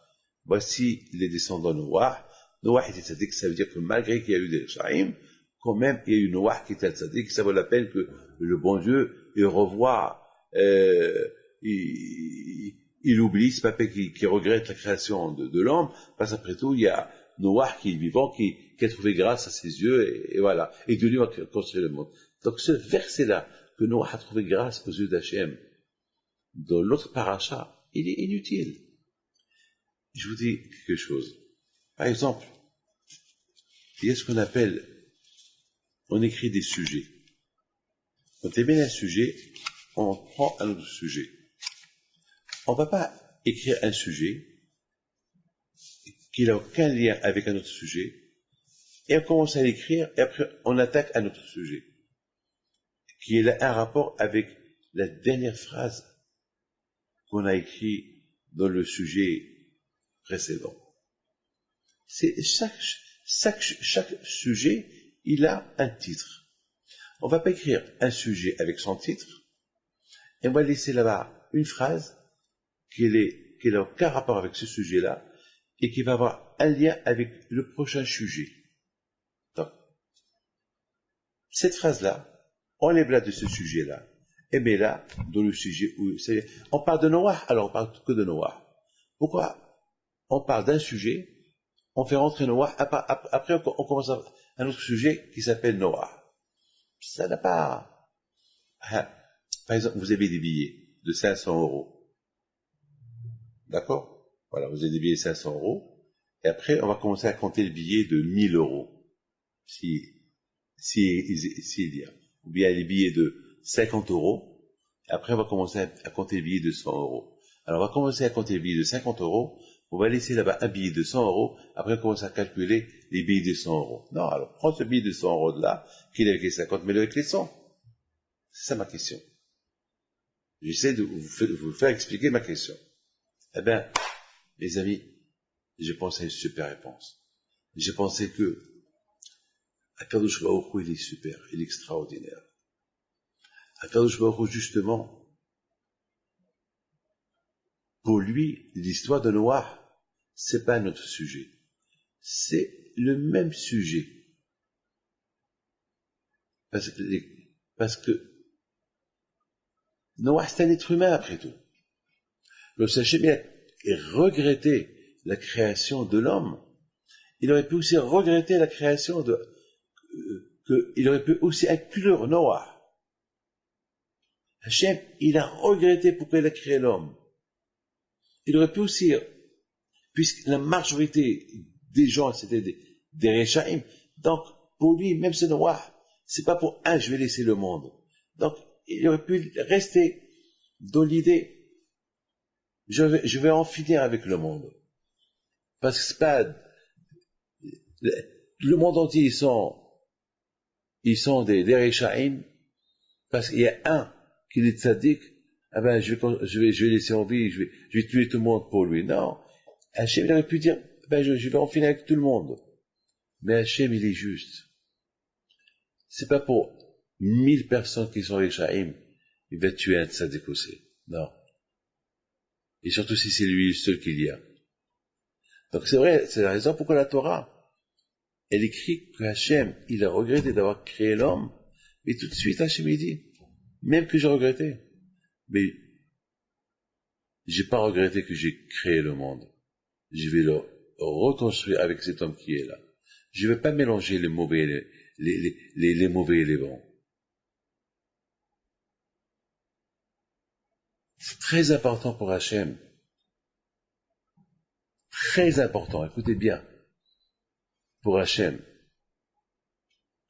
Voici les descendants de Noah. Noah était tzaddik, ça veut dire que malgré qu'il y a eu des Réchaïm, quand même, il y a eu Noah qui était tzaddik, ça vaut la peine que le bon Dieu, il revoie, il oublie, c'est pas peine qu'il regrette la création de l'homme, parce qu'après tout, il y a Noah qui est vivant, qui a trouvé grâce à ses yeux, et voilà. Et Dieu lui a construit le monde. Donc ce verset-là, que Noah a trouvé grâce aux yeux d'Hachem, dans l'autre paracha, il est inutile. Je vous dis quelque chose. Par exemple, il y a ce qu'on appelle, on écrit des sujets. Quand on termine un sujet, on prend un autre sujet. On ne va pas écrire un sujet qui n'a aucun lien avec un autre sujet, et on commence à l'écrire, et après on attaque un autre sujet, qui a un rapport avec la dernière phrase qu'on a écrit dans le sujet précédent. C'est chaque sujet, il a un titre. On va pas écrire un sujet avec son titre, et on va laisser là-bas une phrase qui n'a aucun rapport avec ce sujet-là, et qui va avoir un lien avec le prochain sujet. Donc, cette phrase-là, enlève-la de ce sujet-là, et mets-la dans le sujet où, on parle de Noah, alors on parle que de Noah. Pourquoi on parle d'un sujet, on fait rentrer Noah, après on commence à un autre sujet qui s'appelle Noah. Ça n'a pas... Par exemple, vous avez des billets de 500 €. D'accord? Voilà, vous avez des billets de 500 euros. Et après, on va commencer à compter le billet de 1000 euros. S'il y a. Ou bien les billets de 50 euros. Et après, on va commencer à compter les billets de 100 euros. Alors, on va commencer à compter les billets de 50 euros. On va laisser là-bas un billet de 100 euros. Après, on commence à calculer les billets de 100 euros. Non, alors, prends ce billet de 100 euros de là, qu'il est avec les 50, mets-le avec les 100. C'est ça ma question. J'essaie de vous faire expliquer ma question. Eh bien, les amis, j'ai pensé à une super réponse. J'ai pensé que Akadosh Baruch Hu, il est super, il est extraordinaire. Akadosh Baruch Hu, justement, pour lui, l'histoire de Noah, c'est pas notre sujet. C'est le même sujet. Parce que Noah, c'est un être humain après tout. Le Sachem a regretté la création de l'homme. Il aurait pu aussi regretter la création il aurait pu aussi inclure Noah. Hachem, il a regretté pourquoi il a créé l'homme. Il aurait pu aussi, puisque la majorité des gens, c'était des Rechaim, donc pour lui, même c'est Noah, c'est pas pour je vais laisser le monde. Donc, il aurait pu rester dans l'idée, je vais en finir avec le monde. Parce que c'est pas, le monde entier, ils sont des Rechaim, parce qu'il y a un qui est tzaddik, ah ben, je vais laisser en vie, je vais tuer tout le monde pour lui. Non. Hachem, il aurait pu dire, ben, je vais en finir avec tout le monde. Mais Hachem, il est juste. C'est pas pour 1000 personnes qui sont Rechaim, il va tuer un tzaddik aussi. Non. Et surtout si c'est lui le seul qu'il y a. Donc c'est vrai, c'est la raison pourquoi la Torah, elle écrit que Hachem, il a regretté d'avoir créé l'homme, mais tout de suite Hachem, il dit, même que j'ai regretté, mais j'ai pas regretté que j'ai créé le monde. Je vais le reconstruire avec cet homme qui est là. Je vais pas mélanger les mauvais, les mauvais et les bons. C'est très important pour Hachem. Très important, écoutez bien. Pour Hachem,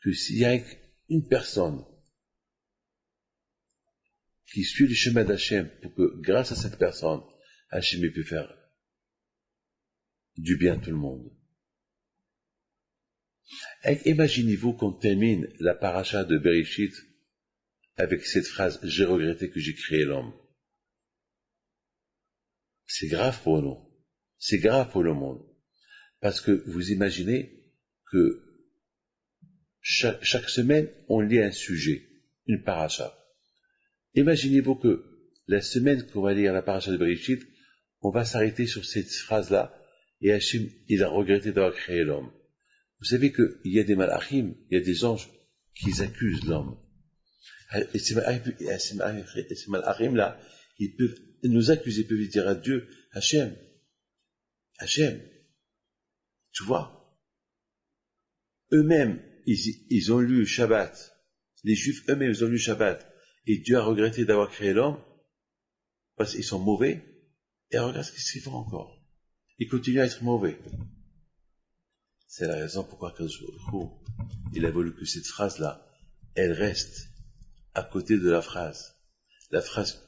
que s'il y a une personne qui suit le chemin d'Hachem pour que, grâce à cette personne, Hachem ait pu faire du bien à tout le monde. Imaginez-vous qu'on termine la paracha de Bereshit avec cette phrase « J'ai regretté que j'ai créé l'homme ». C'est grave pour nous. C'est grave pour le monde. Parce que vous imaginez que chaque semaine, on lit un sujet, une paracha. Imaginez-vous que la semaine qu'on va lire la paracha de Bereshit, on va s'arrêter sur cette phrase-là, et Hachem, il a regretté d'avoir créé l'homme. Vous savez qu'il y a des malachim, il y a des anges qui accusent l'homme. Et ces malachim-là, ils peuvent nous accuser, ils peuvent dire à Dieu, Hachem, tu vois, eux-mêmes, ils ont lu Shabbat, les Juifs eux-mêmes, ils ont lu Shabbat, et Dieu a regretté d'avoir créé l'homme, parce qu'ils sont mauvais, et regarde ce qu'ils font encore. Ils continuent à être mauvais. C'est la raison pourquoi il a voulu que cette phrase-là, elle reste à côté de la phrase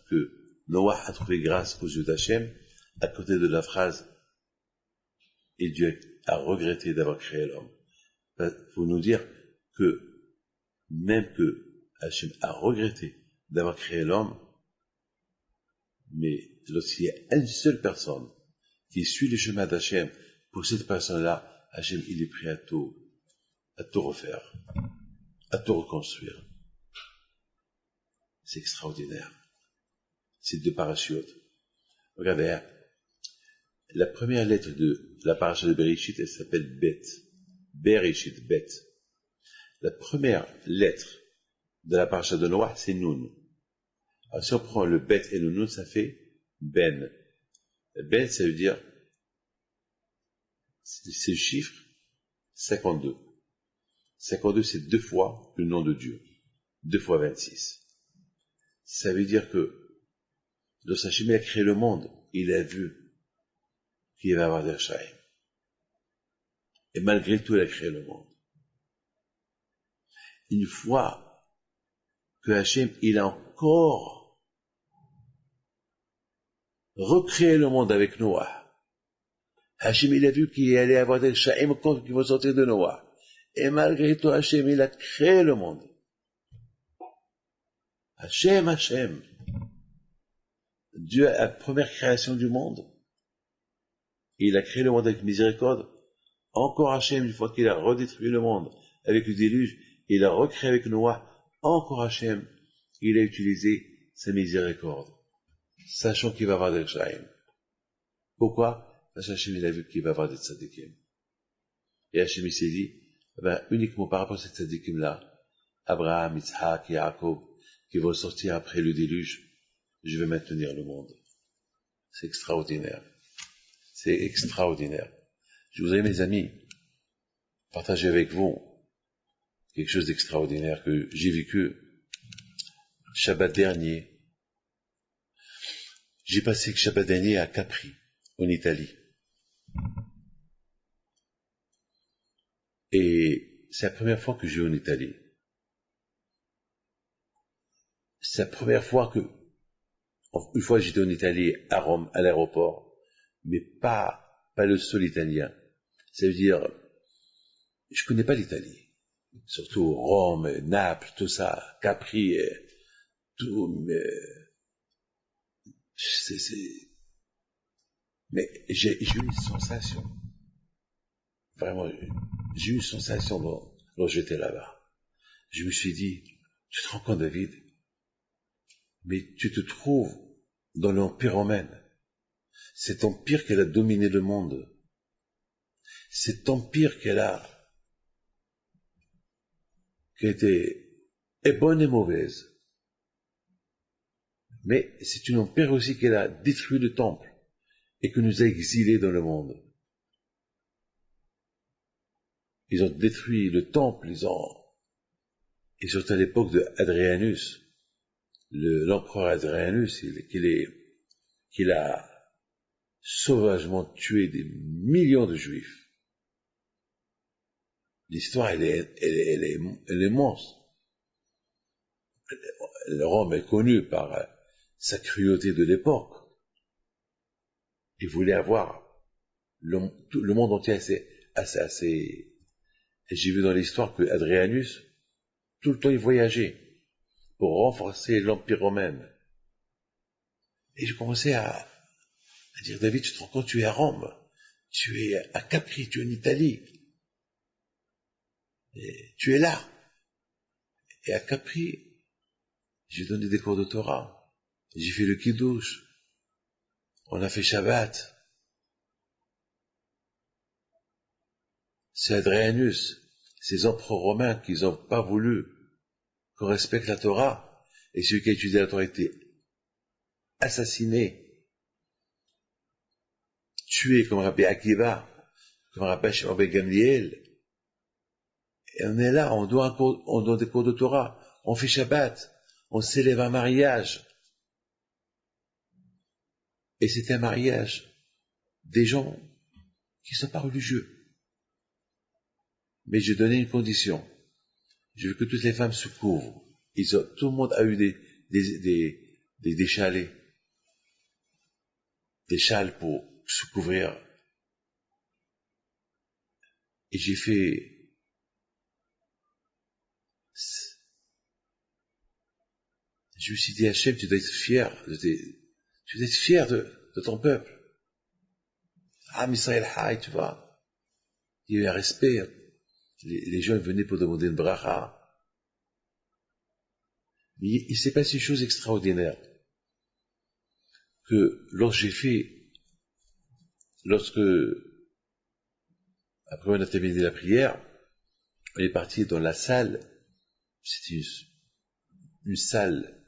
que Noah a trouvé grâce aux yeux d'Hachem, à côté de la phrase et Dieu a regretté d'avoir créé l'homme. Pour nous dire que même que Hachem a regretté d'avoir créé l'homme, mais lorsqu'il y a une seule personne qui suit le chemin d'Hachem, pour cette personne-là, Hachem, il est prêt à tout refaire, à tout reconstruire. C'est extraordinaire. C'est deux parachutes. Regardez, la première lettre de la paracha de Bereshit, elle s'appelle Bet. Bereshit, Bet. La première lettre de la paracha de Noah, c'est Nun. Alors si on prend le Bet et le Nun, ça fait Ben. Ben, ça veut dire, c'est le chiffre 52. 52, c'est 2 fois le nom de Dieu. 2 fois 26. Ça veut dire que lorsqu'Hachem a créé le monde, il a vu qu'il va avoir des Rechaim. Et malgré tout, il a créé le monde. Une fois que Hachem, il a encore recréé le monde avec Noah. Hachem, il a vu qu'il allait avoir des Rechaim encore qui vont sortir de Noah. Et malgré tout, Hachem, il a créé le monde. Hachem. Dieu, à la première création du monde, il a créé le monde avec miséricorde. Encore Hachem, une fois qu'il a redétruit le monde avec le déluge, il a recréé avec Noah. Encore Hachem, il a utilisé sa miséricorde, sachant qu'il va avoir des Rechaim. Pourquoi? Parce qu'Hachem, il a vu qu'il va avoir des tzadikim. Et Hachem, il s'est dit, uniquement par rapport à ces tzadikim-là, Abraham, Yitzhak, Yaakov, qui vont sortir après le déluge, je vais maintenir le monde. C'est extraordinaire. C'est extraordinaire. Je voudrais, mes amis, partager avec vous quelque chose d'extraordinaire que j'ai vécu Shabbat dernier. J'ai passé le Shabbat dernier à Capri, en Italie. Et c'est la première fois que je vais en Italie. C'est la première fois que, une fois j'étais en Italie, à Rome, à l'aéroport, mais pas le sol italien. Ça veut dire, je connais pas l'Italie. Surtout Rome, Naples, tout ça, Capri, tout, mais j'ai eu une sensation. Vraiment, j'ai eu une sensation lorsque j'étais là-bas. Je me suis dit, tu te rends compte, David, mais tu te trouves dans l'Empire romain. Cet empire qu'elle a dominé le monde. Cet empire qu'elle a été est bonne et mauvaise. Mais c'est une empire aussi qu'elle a détruit le temple et que nous a exilés dans le monde. Ils ont détruit le temple, et surtout à l'époque de Adrianus, l'empereur Adrianus, qu'il a sauvagement tué des millions de juifs. L'histoire, elle est monstre. Rome est connue par sa cruauté de l'époque. Il voulait avoir le monde entier assez. Et j'ai vu dans l'histoire que Adrianus, tout le temps, il voyageait pour renforcer l'Empire romain. Et j'ai commencé à dire, David, tu te rends compte, tu es à Rome, tu es à Capri, tu es en Italie, et tu es là. Et à Capri, j'ai donné des cours de Torah, j'ai fait le Kiddush, on a fait Shabbat. C'est Adrianus, ces empereurs romains qui n'ont pas voulu qu'on respecte la Torah, et celui qui a étudié la Torah a été assassiné, tué comme Rabbi Akiva, comme Rabbi Gamliel. Et on est là, on donne des cours de Torah, on fait Shabbat, on s'élève un mariage. Et c'était un mariage des gens qui ne sont pas religieux. Mais je donnais une condition. Je veux que toutes les femmes se couvrent. Tout le monde a eu des chalets, des châles pour se couvrir. Et j'ai fait. Je me suis dit, Hachem, tu dois être fier de ton peuple. Ah, Israël Haï, tu vois. Il y a eu un respect. Les gens venaient pour demander une bracha. Mais il s'est passé une chose extraordinaire. Que après on a terminé la prière, on est parti dans la salle. C'était une salle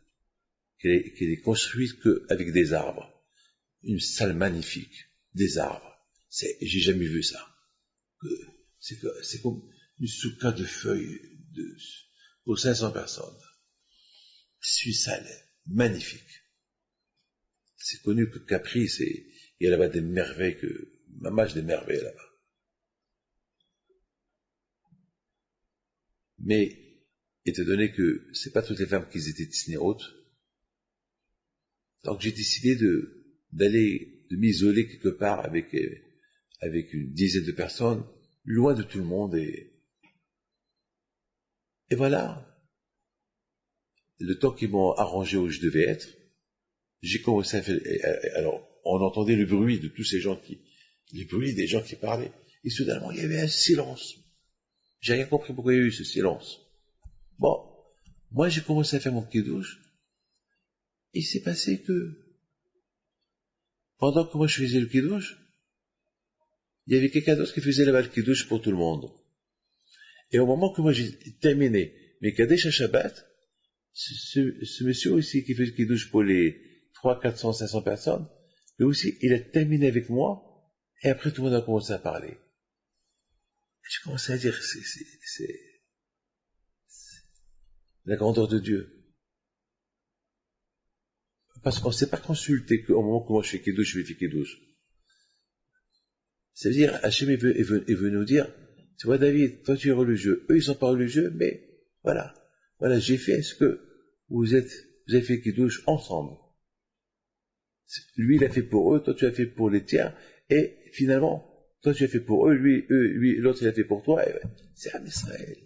qui est construite qu'avec des arbres. Une salle magnifique. Des arbres. J'ai jamais vu ça. C'est comme une souka de feuilles pour 500 personnes. C'est une salle magnifique. C'est connu que Capri, il y a là-bas des merveilles que maman, je l'émerveille là-bas. Mais, étant donné que c'est pas toutes les femmes qui étaient tisnéroutes, donc j'ai décidé de m'isoler quelque part avec une dizaine de personnes, loin de tout le monde, et voilà. Le temps qu'ils m'ont arrangé où je devais être, j'ai commencé à faire, alors, on entendait le bruit de tous ces gens le bruit des gens qui parlaient, et soudainement, il y avait un silence. J'ai rien compris pourquoi il y a eu ce silence. Bon, moi j'ai commencé à faire mon kidouche, et il s'est passé que, pendant que moi je faisais le kidouche, il y avait quelqu'un d'autre qui faisait le kidouche pour tout le monde. Et au moment que moi j'ai terminé mes Kadesh à Shabbat, ce monsieur aussi qui fait le kidouche pour les 300, 400, 500 personnes, lui aussi, il a terminé avec moi, et après tout le monde a commencé à parler. J'ai commencé à dire, c'est la grandeur de Dieu. Parce qu'on ne s'est pas consulté qu'au moment que moi je fais kidouche, je fais kidouche. Ça veut dire, Hachem est venu nous dire, tu vois David, toi tu es religieux, eux ils sont pas religieux, mais voilà, j'ai fait ce que vous avez fait kidouche ensemble. Lui il a fait pour eux, toi tu as fait pour les tiers, et finalement, toi tu as fait pour eux, lui, l'autre il a fait pour toi, et c'est Am Israël.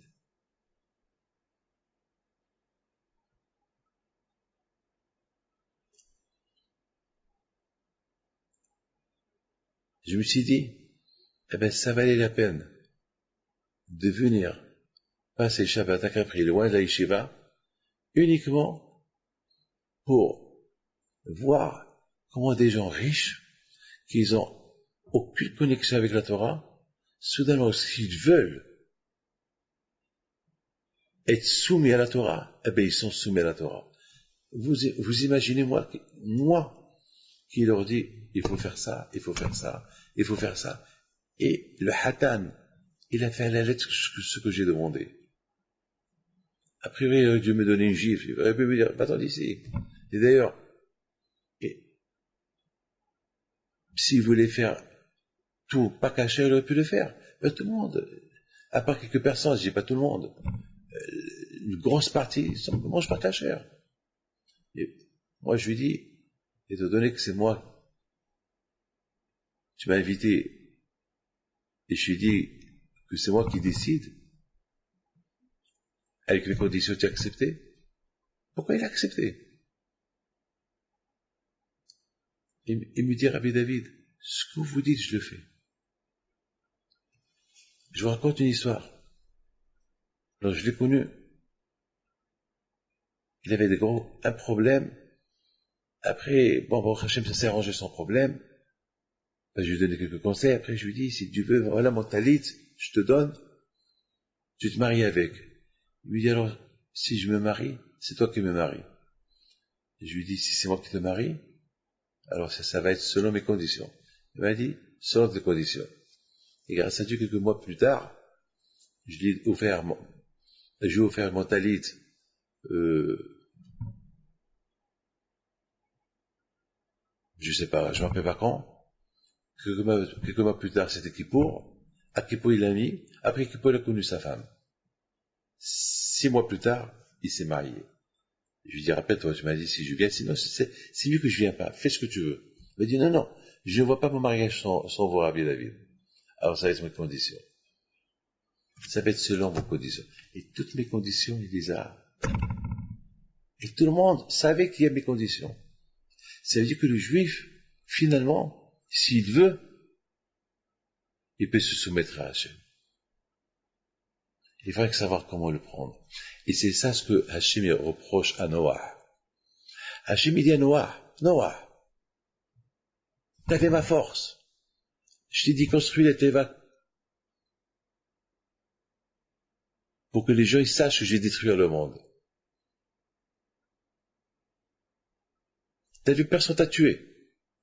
Je me suis dit, ça valait la peine de venir passer le Shabbat à Capri, loin de la Yeshiva, uniquement pour voir comment des gens riches, qui n'ont aucune connexion avec la Torah, soudainement, s'ils veulent être soumis à la Torah, ils sont soumis à la Torah. Vous imaginez moi qui leur dis, il faut faire ça, il faut faire ça, il faut faire ça. Et le Hatan, il a fait à la lettre ce que j'ai demandé. A priori, Dieu me donnait une gifle. Il aurait pu me dire, va-t'en d'ici. Et d'ailleurs, s'il voulait faire tout pas caché, il aurait pu le faire. Mais tout le monde, à part quelques personnes, je dis pas tout le monde, une grosse partie ne mange pas caché. Et moi, je lui dis, étant donné que c'est moi, tu m'as invité, et je lui dis que c'est moi qui décide, avec les conditions que tu as acceptées, pourquoi il a accepté? Il me dit, Rabbi David, ce que vous dites, je le fais. Je vous raconte une histoire. Alors, je l'ai connu. Il avait un problème. Après, bon, Hachem, ça s'est arrangé son problème. Je lui ai donné quelques conseils. Après, je lui ai dit, si tu veux, voilà mon talit, je te donne, tu te maries avec. Il me dit, alors, si je me marie, c'est toi qui me maries. Et je lui ai dit, si c'est moi qui te marie, alors ça va être selon mes conditions. Il m'a dit, selon tes conditions. Et grâce à Dieu, quelques mois plus tard, je lui ai offert mon talit, je sais pas, je m'en rappelle pas quand. Quelques mois plus tard, c'était Kippour. À Kippour, il l'a mis. Après Kippour, il a connu sa femme. 6 mois plus tard, il s'est marié. Je lui dis, rappelle-toi, tu m'as dit si je viens, sinon c'est mieux que je viens pas. Fais ce que tu veux. Il m'a dit, non, je ne vois pas mon mariage sans vous, Rabbi David. Alors ça va être mes conditions. Ça va être selon vos conditions. Et toutes mes conditions, il les a. Et tout le monde savait qu'il y a mes conditions. Ça veut dire que le juif, finalement, s'il veut, il peut se soumettre à Hachem. Il faudrait savoir comment le prendre. Et c'est ça ce que Hachem reproche à Noah. Hachem dit à Noah, t'as fait ma force. Je t'ai dit construis la Teva pour que les gens ils sachent que je vais détruire le monde. T'as vu, personne t'a tué.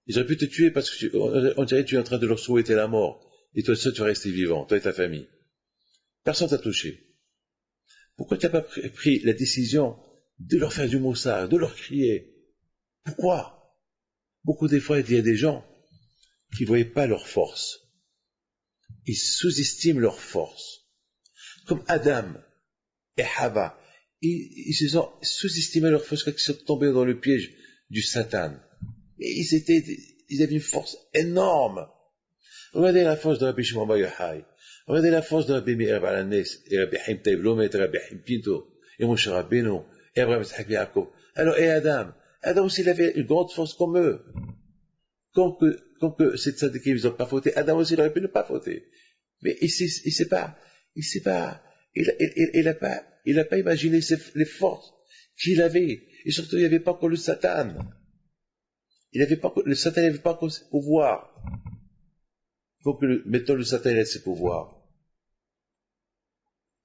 Ils auraient pu te tuer parce que on dirait que tu es en train de leur souhaiter la mort. Et toi seul, tu vas rester vivant, toi et ta famille. Personne t'a touché. Pourquoi tu n'as pas pris la décision de leur faire du moussard, de leur crier? Pourquoi? Beaucoup des fois, il y a des gens qui ne voyaient pas leur force. Ils sous-estiment leur force. Comme Adam et Hava, ils se sont sous-estimés leur force quand ils sont tombés dans le piège du Satan. Et ils avaient une force énorme. Regardez la force de Rabbi Shimon Bar Yochai. Regardez la force de Rabbi Meir Baal HaNes, et Rabbi Chaim Taib Lomet, et Rabbi Chaim Pinto, et Moshe Rabbeinu, et Abraham Yitzhak Yaakov. Alors, et Adam aussi, il avait une grande force comme eux. Comme que ces tzadikim, ils n'ont pas fauté, Adam aussi, il aurait pu ne pas fauter. Mais il n'a pas imaginé les forces qu'il avait. Et surtout, il n'y avait pas encore le Satan. Le Satan n'avait pas encore ses pouvoirs. Mettons le Satan a ses pouvoirs.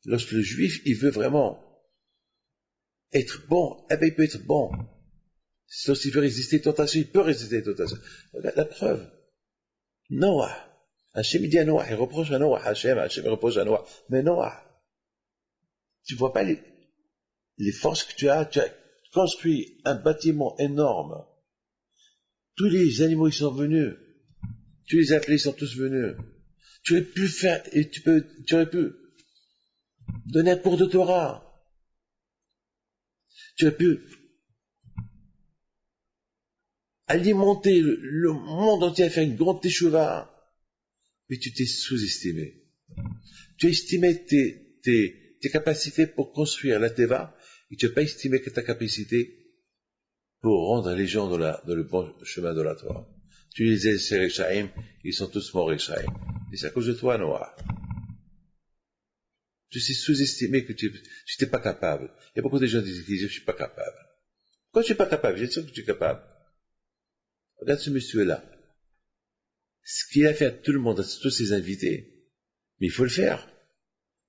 Lorsque le juif, il veut vraiment être bon, eh bien, il peut être bon. Lorsqu'il veut résister aux tentations, il peut résister aux tentations. Regarde la preuve. Noah. Hachem, il dit à Noah, il reproche à Noah. Hachem reproche à Noah. Mais Noah, tu vois pas les forces que tu as construit un bâtiment énorme. Tous les animaux, ils sont venus. Tous les appelés sont tous venus. Tu aurais pu faire, et tu aurais pu donner un cours de Torah. Tu aurais pu alimenter le monde entier à faire une grande teshuva. Mais tu t'es sous-estimé. Tu as estimé tes capacités pour construire la teva, et tu n'as pas estimé que ta capacité pour rendre les gens dans le bon chemin de la Torah. Tu les as, ces Rechaim, ils sont tous morts Rechaim. Et c'est à cause de toi, Noah. Tu t'es sous-estimé que tu n'étais pas capable. Il y a beaucoup de gens qui disent, je ne suis pas capable. Pourquoi je ne suis pas capable? J'ai sûr que tu es capable. Regarde ce monsieur-là. Ce qu'il a fait à tout le monde, à tous ses invités, mais il faut le faire.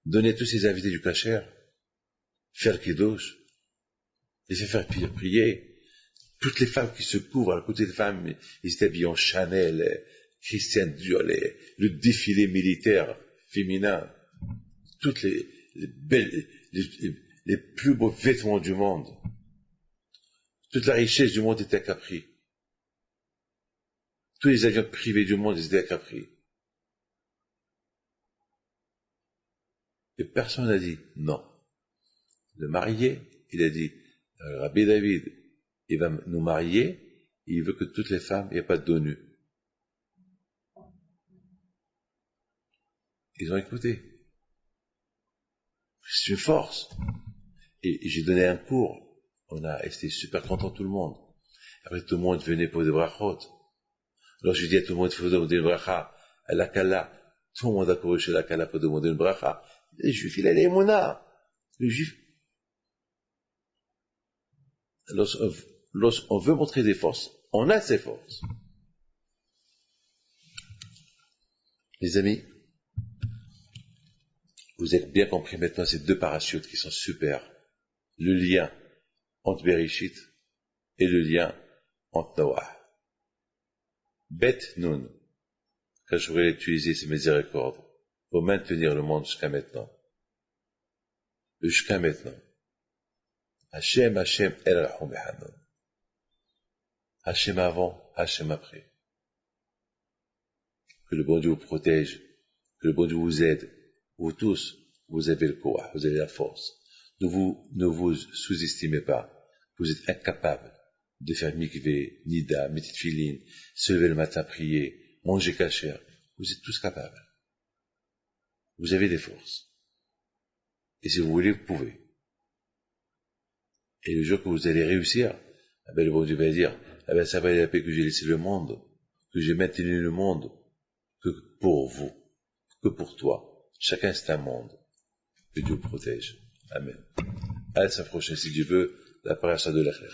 Donner à tous ses invités du kasher, faire kiddush, les faire prier. Toutes les femmes qui se couvrent à côté des femmes, ils étaient habillés en Chanel, Christian Dior, le défilé militaire féminin, toutes les plus beaux vêtements du monde. Toute la richesse du monde était à Capri. Tous les avions privés du monde, ils étaient à Capri. Et personne n'a dit non. Le marié, il a dit, Rabbi David, il va nous marier, et il veut que toutes les femmes, il n'y ait pas d'ONU. Ils ont écouté. C'est une force. Et j'ai donné un cours. On a été super content tout le monde. Après, tout le monde venait pour des brachot. Alors, je dis à tout le monde, il faut demander une bracha à la Kala. Tout le monde a couru chez la Kala pour demander une bracha. Les Juifs, il a les Mouna. Les Juifs. Lorsqu'on veut montrer des forces, on a ces forces. Les amis, vous avez bien compris maintenant ces deux parachutes qui sont super. Le lien entre Bereshit et le lien entre Noah. Bet Nun, quand je voudrais utiliser ces miséricordes pour maintenir le monde jusqu'à maintenant. Jusqu'à maintenant. Hachem, El Rahom Hanon. Hachem avant, Hachem après. Que le bon Dieu vous protège, que le bon Dieu vous aide. Vous tous, vous avez le courage, vous avez la force. Ne vous sous-estimez pas. Vous êtes incapables de faire mikvé, nida, métit filin, se lever le matin, prier, manger kasher. Vous êtes tous capables. Vous avez des forces. Et si vous voulez, vous pouvez. Et le jour que vous allez réussir, eh bien, le bon Dieu va dire, eh bien, ça va la paix que j'ai laissé le monde, que j'ai maintenu le monde, que pour vous, que pour toi. Chacun c'est un monde. Que Dieu protège. Amen. À la prochaine, si Dieu veut, la paracha de l'Echler.